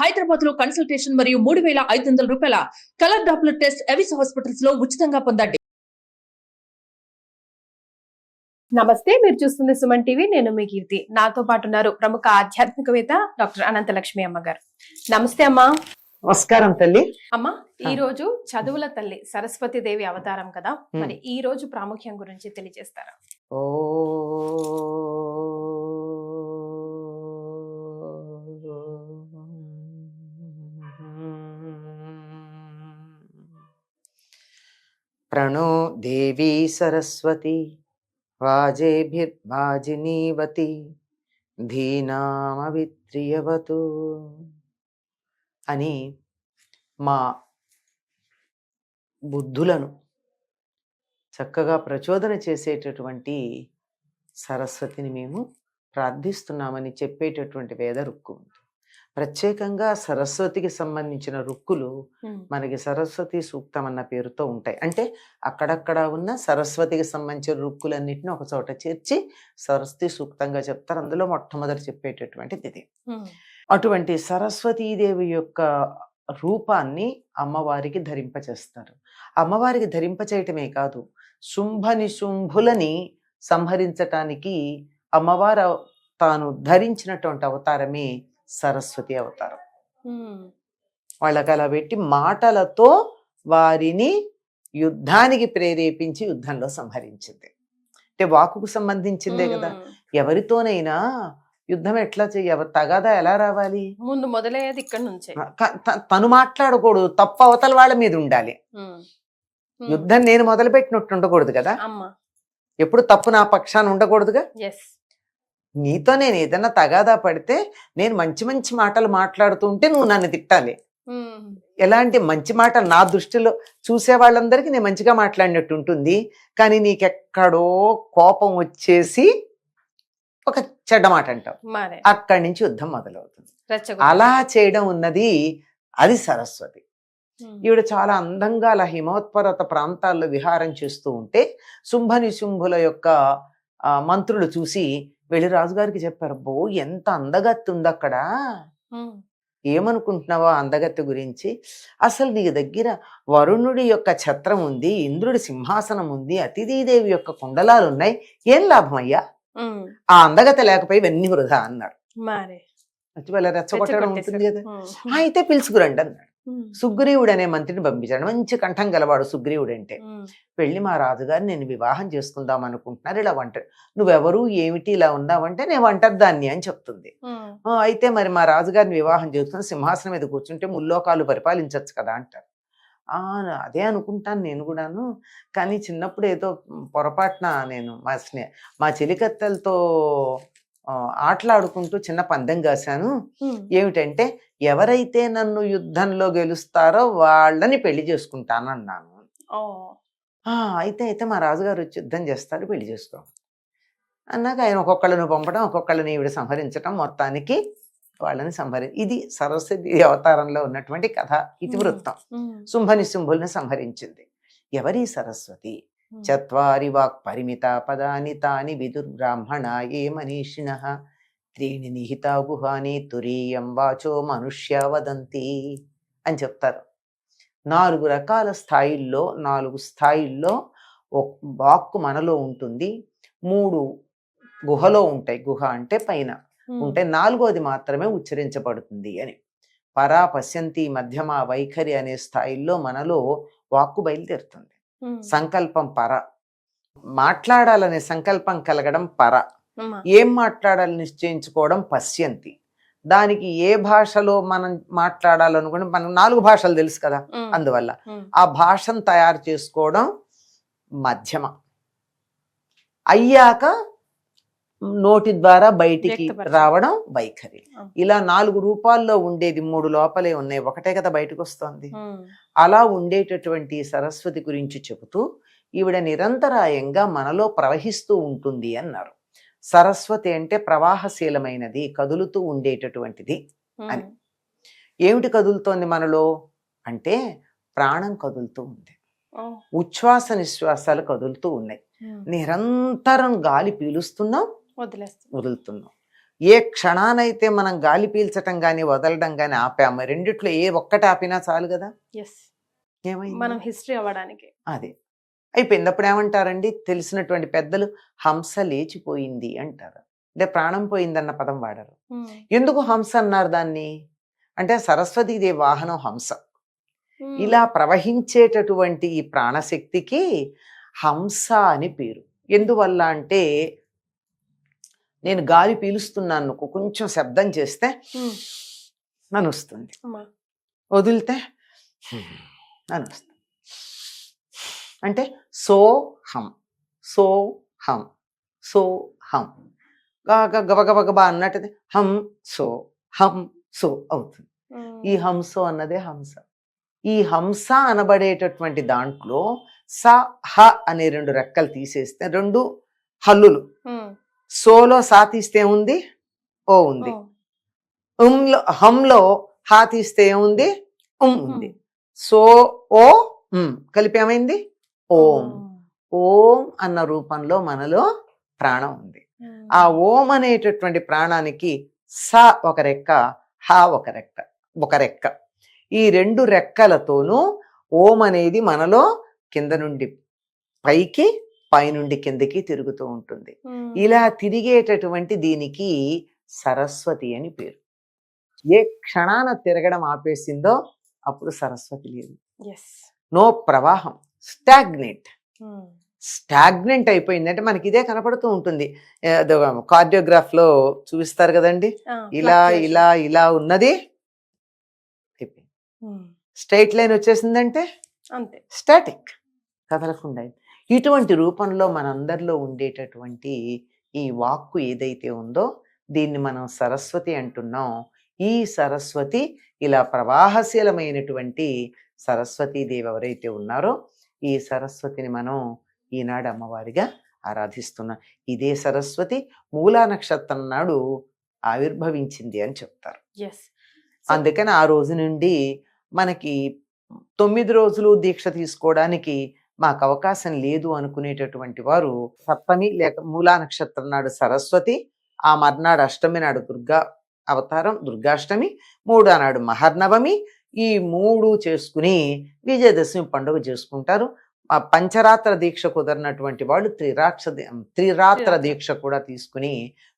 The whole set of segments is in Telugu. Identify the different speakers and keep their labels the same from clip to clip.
Speaker 1: హైదరాబాద్ లో కన్సల్టేషన్ మరియు 3,500 రూపాయల colour Doppler test Avis hospitals లో ఉచితంగా పొందండి.
Speaker 2: నమస్తే, మీరు చూస్తుంది సుమన్ టీవీ. నేను మీ కీర్తి. నాతో పాటు ఉన్నారు ప్రముఖ ఆధ్యాత్మికవేత్త డాక్టర్ అనంతలక్ష్మి అమ్మగారు. నమస్తే అమ్మా.
Speaker 3: నమస్కారం తల్లి.
Speaker 2: అమ్మా, ఈ రోజు చదువుల తల్లి సరస్వతి దేవి అవతారం కదా, మరి ఈ రోజు ప్రాముఖ్యం గురించి తెలియజేస్తారా?
Speaker 3: ఓ ప్రణో దేవీ సరస్వతి వాజేభిర్వాజినీవతి ధీనామవిత్రియవతు అని మా బుద్ధులను చక్కగా ప్రచోదన చేసేటటువంటి సరస్వతిని మేము ప్రార్థిస్తున్నామని చెప్పేటటువంటి వేద రుక్కు ఉంది. ప్రత్యేకంగా సరస్వతికి సంబంధించిన రుక్కులు మనకి సరస్వతి సూక్తం అన్న పేరుతో ఉంటాయి. అంటే అక్కడక్కడ ఉన్న సరస్వతికి సంబంధించిన రుక్కులన్నింటినీ ఒక చోట చేర్చి సరస్వతి సూక్తంగా చెప్తారు. అందులో మొట్టమొదటి చెప్పేటటువంటిది ఇది. అటువంటి సరస్వతీదేవి యొక్క రూపాన్ని అమ్మవారికి ధరింపచేస్తారు. అమ్మవారికి ధరింపచేయటమే కాదు, శుంభ నిశుంభులని సంహరించటానికి అమ్మవారు తాను ధరించినటువంటి అవతారమే సరస్వతి అవతారం. వాళ్ళకి అలా పెట్టి మాటలతో వారిని యుద్ధానికి ప్రేరేపించి యుద్ధంలో సంహరించింది. అంటే వాకుకు సంబంధించిందే కదా. ఎవరితోనైనా యుద్ధం ఎట్లా తగాదా ఎలా రావాలి?
Speaker 2: ముందు మొదలయ్యేది ఇక్కడ నుంచే.
Speaker 3: తను మాట్లాడకూడదు, తప్పు అవతల వాళ్ళ మీద ఉండాలి. యుద్ధం నేను మొదలు పెట్టినట్టు ఉండకూడదు కదా. ఎప్పుడు తప్పు నా పక్షాన ఉండకూడదుగా. నీతో నేను ఏదన్నా తగాదా పడితే నేను మంచి మంచి మాటలు మాట్లాడుతుంటే నువ్వు నన్ను తిట్టాలి. ఎలాంటి మంచి మాటలు నా దృష్టిలో చూసే వాళ్ళందరికీ నేను మంచిగా మాట్లాడినట్టు ఉంటుంది. కానీ నీకెక్కడో కోపం వచ్చేసి ఒక చెడ్డ మాట అంటావు, అక్కడి నుంచి యుద్ధం మొదలవుతుంది. అలా చేయడం ఉన్నది అది సరస్వతి. ఈవిడ చాలా అందంగా అలా హిమోత్పర్వత ప్రాంతాల్లో విహారం చేస్తూ ఉంటే శుంభ నిశుంభుల యొక్క మంత్రులు చూసి వెళ్ళి రాజుగారికి చెప్పారు, బో ఎంత అందగత్తి ఉంది అక్కడ, ఏమనుకుంటున్నావో అందగత్తి గురించి? అసలు నీ దగ్గర వరుణుడి యొక్క ఛత్రం ఉంది, ఇంద్రుడి సింహాసనం ఉంది, అతిథీదేవి యొక్క కుండలాలు ఉన్నాయి, ఏం లాభం అయ్యా? ఆ అందగత లేకపోయి ఇవన్నీ వృధా అన్నాడు. రెచ్చగొట్టడం ఉంటుంది కదా. అయితే పిలుచుకురండి అన్నాడు. సుగ్రీవుడు అనే మంత్రిని పంపించాడు. మంచి కంఠం గలవాడు సుగ్రీవుడు అంటే. వెళ్ళి మా రాజుగారిని నేను వివాహం చేసుకుందాం అనుకుంటున్నారు, ఇలా వంట, నువ్వెవరు ఏమిటి ఇలా ఉన్నావంటే నేను వంటర్దాన్ని అని చెప్తుంది. అయితే మరి మా రాజుగారిని వివాహం చేసుకుని సింహాసనం మీద కూర్చుంటే ముల్లోకాలు పరిపాలించవచ్చు కదా అంటారు. అదే అనుకుంటాను నేను కూడాను, కానీ చిన్నప్పుడు ఏదో పొరపాటున నేను మా చెలికత్తెలతో ఆటలాడుకుంటూ చిన్న పందెం కాశాను. ఏమిటంటే ఎవరైతే నన్ను యుద్ధంలో గెలుస్తారో వాళ్ళని పెళ్లి చేసుకుంటాను అన్నాను. అయితే మా రాజుగారు వచ్చి యుద్ధం చేస్తాడు, పెళ్లి చేసుకో అన్నాక ఆయన ఒక్కొక్కళ్ళను పంపడం, ఒక్కొక్కళ్ళని ఈవిడ సంహరించడం, మొత్తానికి వాళ్ళని ఇది సరస్వతి అవతారంలో ఉన్నటువంటి కథ ఇతివృత్తం. శుంభ నిశుంభుల్ని సంహరించింది ఎవరి? సరస్వతి. చత్వారి వాక్ పరిమిత పదాని తాని విదుర్బ్రాహ్మణ ఏ మనీషిణః త్రీణి నిహితా గుహాని తురీయం వాచో మనుష్య వదంతి అని చెప్తారు. 4 రకాల స్థాయిల్లో 4 స్థాయిల్లో వాక్కు మనలో ఉంటుంది. 3 గుహలో ఉంటాయి. గుహ అంటే పైన ఉంటే 4వది మాత్రమే ఉచ్చరించబడుతుంది అని. పరా పశ్యంతి మధ్యమ వైఖరి అనే స్థాయిల్లో మనలో వాక్కు బయలుదేరుతుంది. సంకల్పం పర, మాట్లాడాలనే సంకల్పం కలగడం పర, ఏం మాట్లాడాలని నిశ్చయించుకోవడం పశ్యంతి. దానికి ఏ భాషలో మనం మాట్లాడాలనుకుంటే మనం 4 భాషలు తెలుసు కదా, అందువల్ల ఆ భాషను తయారు చేసుకోవడం మధ్యమ. అయ్యాక నోటి ద్వారా బయటికి రావడం వైఖరి. ఇలా 4 రూపాల్లో ఉండేది 3 లోపలే ఉన్నాయి, ఒకటే కదా బయటకు వస్తుంది. అలా ఉండేటటువంటి సరస్వతి గురించి చెబుతూ ఈవిడ నిరంతరాయంగా మనలో ప్రవహిస్తూ ఉంటుంది అన్నారు. సరస్వతి అంటే ప్రవాహశీలమైనది, కదులుతూ ఉండేటటువంటిది అని. ఏమిటి కదులుతోంది మనలో అంటే ప్రాణం కదులుతూ ఉంది, ఉచ్ఛ్వాస నిశ్వాసాలు కదులుతూ ఉన్నాయి. నిరంతరం గాలి పీలుస్తున్నాం, వదులుతున్నాం. ఏ క్షణానైతే మనం గాలి పీల్చటం కానీ వదలడం కానీ ఆపాము, రెండిట్లో ఏ ఒక్కటి ఆపినా చాలు కదా.
Speaker 2: ఎస్,
Speaker 3: ఏమైంది?
Speaker 2: మనం హిస్టరీ అవ్వడానికి.
Speaker 3: అది అయిపోయింది. అప్పుడు ఏమంటారండి తెలిసినటువంటి పెద్దలు, హంస లేచిపోయింది అంటారు. అంటే ప్రాణం పోయిందన్న పదం వాడరు. ఎందుకు హంస అన్నారు దాన్ని అంటే సరస్వతీదేవి వాహనం హంస. ఇలా ప్రవహించేటటువంటి ఈ ప్రాణశక్తికి హంస అని పేరు. ఎందువల్ల అంటే నేను గాలి పీలుస్తున్నాను, కొంచెం శబ్దం చేస్తే అని వస్తుంది, వదిలితే అని వస్తుంది. అంటే సోహం సోహం సోహం, గబగబగబా అన్నట్టు హం సో అవుతుంది. ఈ హంసో అన్నదే హంస. ఈ హంస అనబడేటటువంటి దాంట్లో స హ అనే 2 రెక్కలు తీసేస్తే 2 హల్లులు. సోలో సా తీస్తే ఉంది ఓ ఉంది, హంలో హా తీస్తే ఉంది ఉంది. సో ఓ కలిపి ఏమైంది ఓం. ఓం అన్న రూపంలో మనలో ప్రాణం ఉంది. ఆ ఓం అనేటటువంటి ప్రాణానికి స ఒక రెక్క, హ ఒక రెక్క. ఈ 2 రెక్కలతోనూ ఓం అనేది మనలో కింద నుండి పైకి, పైనుండి కిందకి తిరుగుతూ ఉంటుంది. ఇలా తిరిగేటటువంటి దీనికి సరస్వతి అని పేరు. ఏ క్షణాన తిరగడం ఆపేసిందో అప్పుడు సరస్వతి లేదు. నో ప్రవాహం, స్టాగ్నెంట్ అయిపోయింది. అంటే మనకి ఇదే కనపడుతూ ఉంటుంది. కార్డియోగ్రాఫ్ లో చూపిస్తారు కదండి, ఇలా ఇలా ఇలా ఉన్నది స్ట్రైట్ లైన్ వచ్చేసిందంటే అంతే, స్టాటిక్, కదలకుండా. ఇటువంటి రూపంలో మనందరిలో ఉండేటటువంటి ఈ వాక్కు ఏదైతే ఉందో దీన్ని మనం సరస్వతి అంటున్నాం. ఈ సరస్వతి ఇలా ప్రవాహశీలమైనటువంటి సరస్వతీదేవి ఎవరైతే ఉన్నారో ఈ సరస్వతిని మనం ఈనాడు అమ్మవారిగా ఆరాధిస్తున్నాం. ఇదే సరస్వతి మూలా నక్షత్రం నాడు ఆవిర్భవించింది అని చెప్తారు. అందుకని ఆ రోజు నుండి మనకి 9 రోజులు దీక్ష తీసుకోవడానికి మాకు అవకాశం లేదు అనుకునేటటువంటి వారు సప్తమి లేక మూలా నక్షత్రం నాడు సరస్వతి, ఆ మర్నాడు అష్టమి నాడు దుర్గా అవతారం దుర్గాష్టమి, 3వ నాడు మహర్నవమి, ఈ 3 చేసుకుని విజయదశమి పండుగ చేసుకుంటారు. ఆ పంచరాత్ర దీక్ష కుదరినటువంటి వాళ్ళు త్రిరాత్ర దీక్ష కూడా తీసుకుని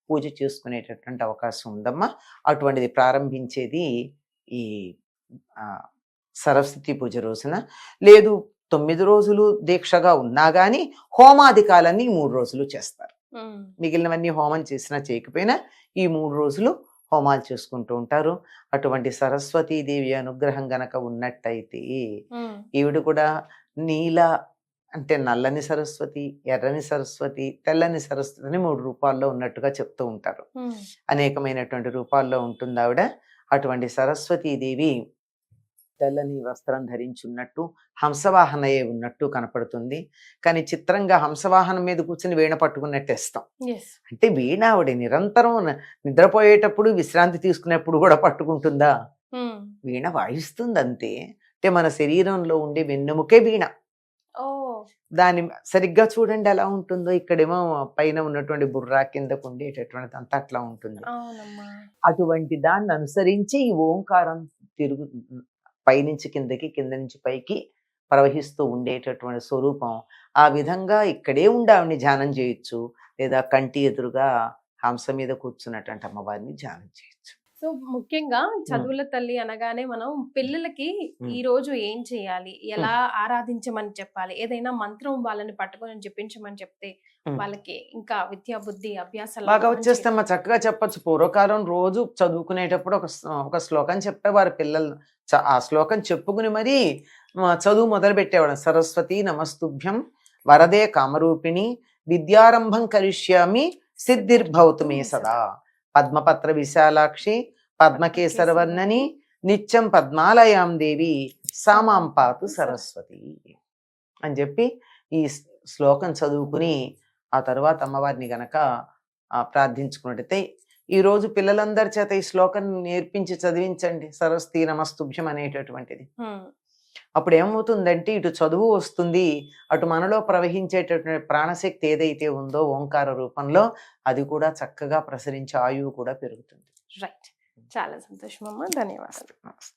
Speaker 3: పూజ చేసుకునేటటువంటి అవకాశం ఉందమ్మా. అటువంటిది ప్రారంభించేది ఈ సరస్వతి పూజ రోజున. లేదు 9 రోజులు దీక్షగా ఉన్నా కానీ హోమాధికాలన్నీ 3 రోజులు చేస్తారు. మిగిలినవన్నీ హోమం చేసినా చేయకపోయినా ఈ 3 రోజులు హోమాలు చేసుకుంటూ ఉంటారు. అటువంటి సరస్వతీదేవి అనుగ్రహం గనక ఉన్నట్టయితే ఈవిడ కూడా నీల అంటే నల్లని సరస్వతి, ఎర్రని సరస్వతి, తెల్లని సరస్వతి అని 3 రూపాల్లో ఉన్నట్టుగా చెప్తూ ఉంటారు. అనేకమైనటువంటి రూపాల్లో ఉంటుంది ఆవిడ. అటువంటి సరస్వతీదేవి తెల్లని వస్త్రం ధరించున్నట్టు హంసవాహనయే ఉన్నట్టు కనపడుతుంది. కానీ చిత్రంగా హంసవాహనం మీద కూర్చుని వీణ పట్టుకున్నట్టేస్తాం. అంటే వీణ ఆవిడ నిరంతరం నిద్రపోయేటప్పుడు విశ్రాంతి తీసుకునేప్పుడు కూడా పట్టుకుంటుందా? వీణ వాయిస్తుంది అంతే. అంటే మన శరీరంలో ఉండే వెన్నెముకే వీణ. దాని సరిగ్గా చూడండి ఎలా ఉంటుందో. ఇక్కడేమో పైన ఉన్నటువంటి బుర్రా, కిందకు ఉండేటటువంటిది అంతా అట్లా ఉంటుంది. అటువంటి దాన్ని అనుసరించి ఈ ఓంకారం పైనుంచి కిందకి, కింద నుంచి పైకి ప్రవహిస్తూ ఉండేటటువంటి స్వరూపం. ఆ విధంగా ఇక్కడే ఉండి ఆవిడని ధ్యానం చేయొచ్చు, లేదా కంటి ఎదురుగా హంస మీద కూర్చున్నటువంటి అమ్మవారిని ధ్యానం చేయొచ్చు.
Speaker 2: సో ముఖ్యంగా చదువుల తల్లి అనగానే మనం పిల్లలకి ఈ రోజు ఏం చేయాలి, ఎలా ఆరాధించమని చెప్పాలి, ఏదైనా మంత్రం వాళ్ళని పట్టుకొని చెప్పించమని చెప్తే వాళ్ళకి ఇంకా విద్యా బుద్ధి అభ్యాసాలు
Speaker 3: బాగా వచ్చేస్తామా, చక్కగా చెప్పచ్చు. పూర్వకాలం రోజు చదువుకునేటప్పుడు ఒక శ్లోకం చెప్పేవారు పిల్లలు. ఆ శ్లోకం చెప్పుకుని మరీ చదువు మొదలు పెట్టేవాడు. సరస్వతి నమస్తుభ్యం వరదే కామరూపిణి విద్యారంభం కరిష్యామి సిద్ధిర్భవతు మే సదా పద్మపత్ర విశాలాక్షి పద్మకేసరవర్ణని నిత్యం పద్మాలయాం దేవి సామాం పాతు సరస్వతి అని చెప్పి ఈ శ్లోకం చదువుకుని ఆ తర్వాత అమ్మవారిని గనక ప్రార్థించుకున్నట్టయితే, ఈరోజు పిల్లలందరి చేత ఈ శ్లోకం నేర్పించి చదివించండి. సరస్వతి నమస్తుభ్యం అనేటటువంటిది అప్పుడు ఏమవుతుందంటే ఇటు చదువు వస్తుంది, అటు మనలో ప్రవహించేటటువంటి ప్రాణశక్తి ఏదైతే ఉందో ఓంకార రూపంలో అది కూడా చక్కగా ప్రసరించి ఆయువు కూడా పెరుగుతుంది.
Speaker 2: రైట్. చాలా సంతోషం అమ్మా, ధన్యవాదాలు.
Speaker 3: నమస్తే.